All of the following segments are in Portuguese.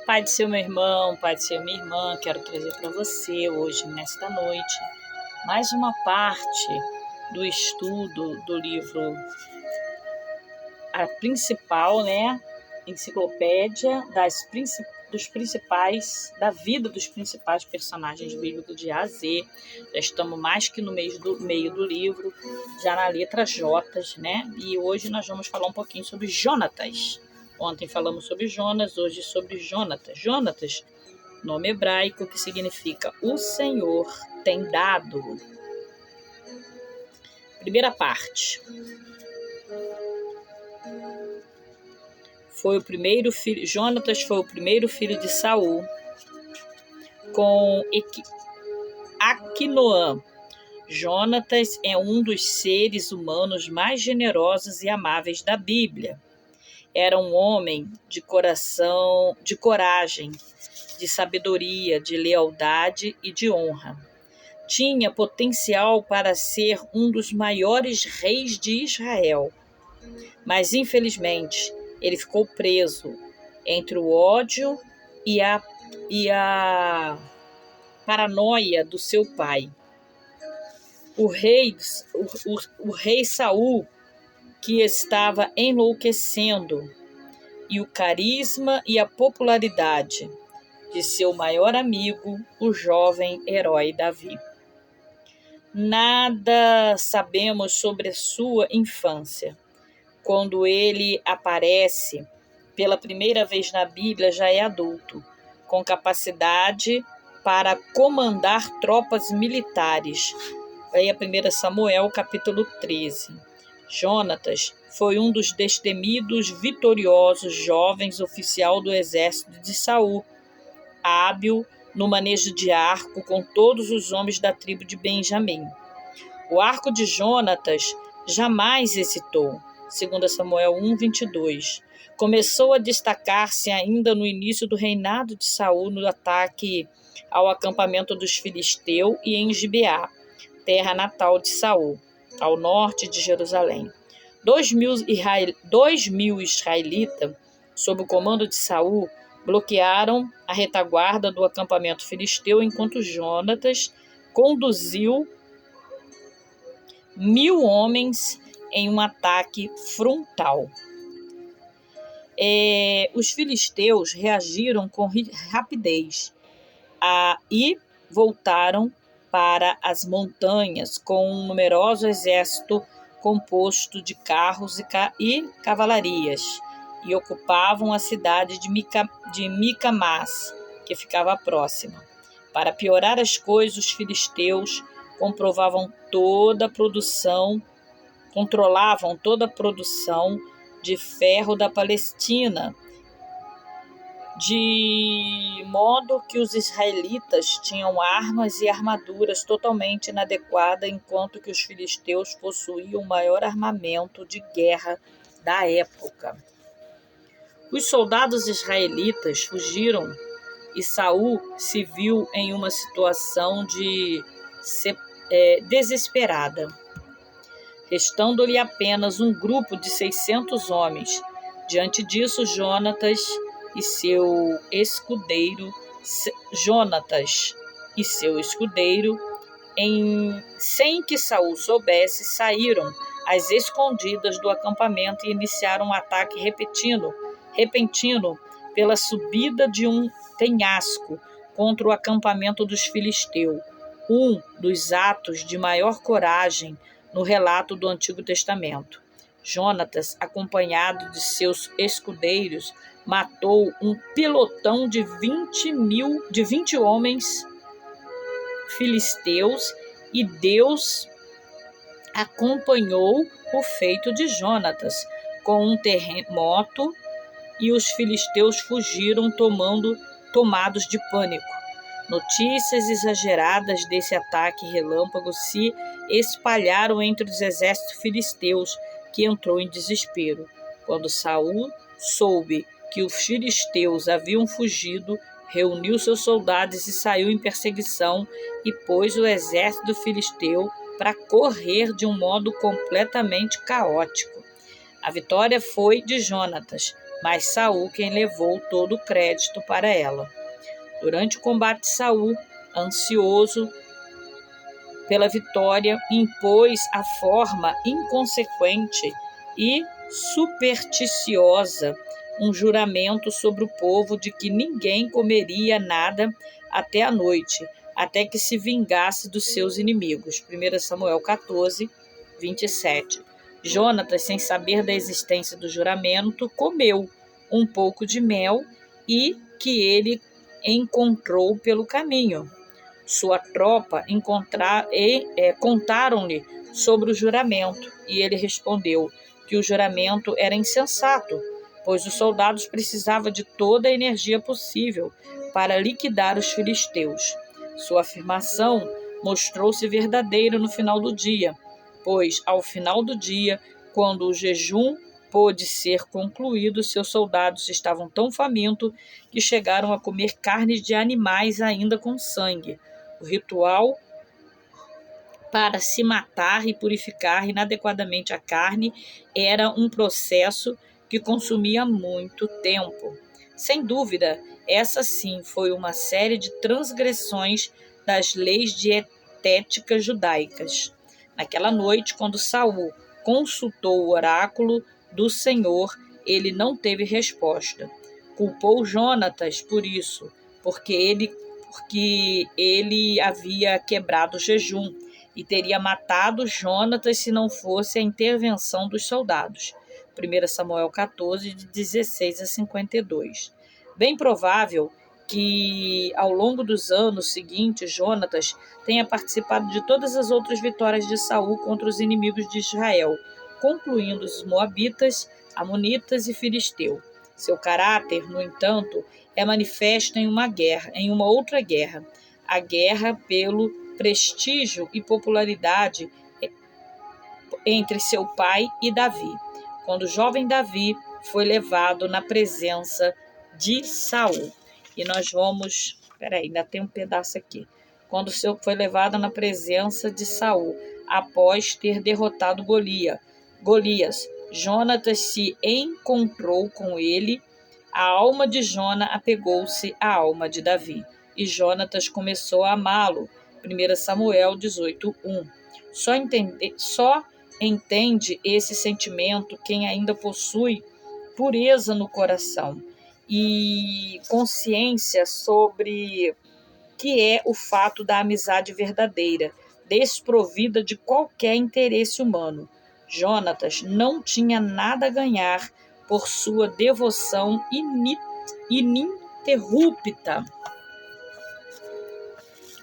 Pai do seu meu irmão, Pai do seu minha irmã, quero trazer para você hoje, nesta noite, mais uma parte do estudo do livro, a principal, enciclopédia dos principais, da vida dos principais personagens bíblicos de A a Z. Já estamos mais que no meio do livro, já na letra J, E hoje nós vamos falar um pouquinho sobre Jonatas. Ontem falamos sobre Jonas, hoje sobre Jonatas. Jonatas, nome hebraico que significa o Senhor tem dado. Primeira parte. Jonatas foi o primeiro filho de Saul, com Aquinoã. Jonatas é um dos seres humanos mais generosos e amáveis da Bíblia. Era um homem de coração, de coragem, de sabedoria, de lealdade e de honra. Tinha potencial para ser um dos maiores reis de Israel, mas infelizmente ele ficou preso entre o ódio e a paranoia do seu pai. O rei Saul, que estava enlouquecendo, e o carisma e a popularidade de seu maior amigo, o jovem herói Davi. Nada sabemos sobre sua infância. Quando ele aparece pela primeira vez na Bíblia, já é adulto, com capacidade para comandar tropas militares. Aí a 1 Samuel, capítulo 13. Jonatas foi um dos destemidos, vitoriosos jovens oficial do exército de Saul, hábil no manejo de arco com todos os homens da tribo de Benjamim. O arco de Jonatas jamais hesitou. 2 Samuel 1:22. Começou a destacar-se ainda no início do reinado de Saul no ataque ao acampamento dos filisteus e em Gibeá, terra natal de Saul, ao norte de Jerusalém. 2.000 israelitas, sob o comando de Saul, bloquearam a retaguarda do acampamento filisteu, enquanto Jonatas conduziu 1.000 homens em um ataque frontal. Os filisteus reagiram com rapidez e voltaram para as montanhas com um numeroso exército composto de carros e cavalarias, e ocupavam a cidade de Micamás, que ficava próxima. Para piorar as coisas, os filisteus controlavam toda a produção de ferro da Palestina, de modo que os israelitas tinham armas e armaduras totalmente inadequadas, enquanto que os filisteus possuíam o maior armamento de guerra da época. Os soldados israelitas fugiram e Saul se viu em uma situação desesperada, restando-lhe apenas um grupo de 600 homens. Diante disso, Jonatas e seu escudeiro, sem que Saul soubesse, saíram às escondidas do acampamento e iniciaram um ataque repentino pela subida de um penhasco contra o acampamento dos filisteus, um dos atos de maior coragem no relato do Antigo Testamento. Jonatas, acompanhado de seus escudeiros, matou um pelotão de 20 homens filisteus, e Deus acompanhou o feito de Jonatas com um terremoto, e os filisteus fugiram tomados de pânico. Notícias exageradas desse ataque relâmpago se espalharam entre os exércitos filisteus, que entrou em desespero. Quando Saul soube que os filisteus haviam fugido, reuniu seus soldados e saiu em perseguição, e pôs o exército filisteu para correr de um modo completamente caótico. A vitória foi de Jonatas, mas Saul quem levou todo o crédito para ela. Durante o combate, Saul, ansioso pela vitória, impôs a forma inconsequente e supersticiosa um juramento sobre o povo de que ninguém comeria nada até a noite, até que se vingasse dos seus inimigos. 1 Samuel 14, 27. Jonatas, sem saber da existência do juramento, comeu um pouco de mel e que ele encontrou pelo caminho. Sua tropa contaram-lhe sobre o juramento, e ele respondeu que o juramento era insensato, pois os soldados precisavam de toda a energia possível para liquidar os filisteus. Sua afirmação mostrou-se verdadeira no final do dia, pois, ao final do dia, quando o jejum pôde ser concluído, seus soldados estavam tão famintos que chegaram a comer carne de animais ainda com sangue. O ritual para se matar e purificar inadequadamente a carne era um processo que consumia muito tempo. Sem dúvida, essa sim foi uma série de transgressões das leis dietéticas judaicas. Naquela noite, quando Saul consultou o oráculo do Senhor, ele não teve resposta. Culpou Jonatas por isso, porque ele havia quebrado o jejum e teria matado Jonatas se não fosse a intervenção dos soldados. 1 Samuel 14, de 16 a 52. Bem provável que, ao longo dos anos seguintes, Jonatas tenha participado de todas as outras vitórias de Saul contra os inimigos de Israel, concluindo os moabitas, amonitas e filisteus. Seu caráter, no entanto, é manifesto em uma outra guerra, a guerra pelo prestígio e popularidade entre seu pai e Davi, quando o jovem Davi foi levado na presença de Saul. E nós vamos... ainda tem um pedaço aqui. Quando foi levado na presença de Saul, após ter derrotado Golias, Jonatas se encontrou com ele. A alma de Jona apegou-se à alma de Davi, e Jonatas começou a amá-lo. 1 Samuel 18:1. Só entende esse sentimento quem ainda possui pureza no coração e consciência sobre que é o fato da amizade verdadeira, desprovida de qualquer interesse humano. Jonatas não tinha nada a ganhar por sua devoção ininterrupta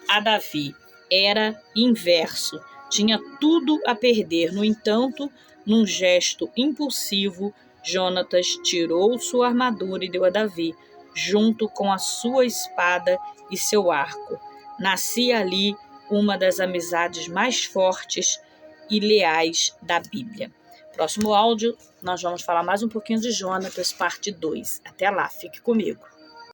a Davi. Era inverso, tinha tudo a perder. No entanto, num gesto impulsivo, Jonatas tirou sua armadura e deu a Davi, junto com a sua espada e seu arco. Nascia ali uma das amizades mais fortes e leais da Bíblia. Próximo áudio, nós vamos falar mais um pouquinho de Jonatas, parte 2. Até lá, fique comigo.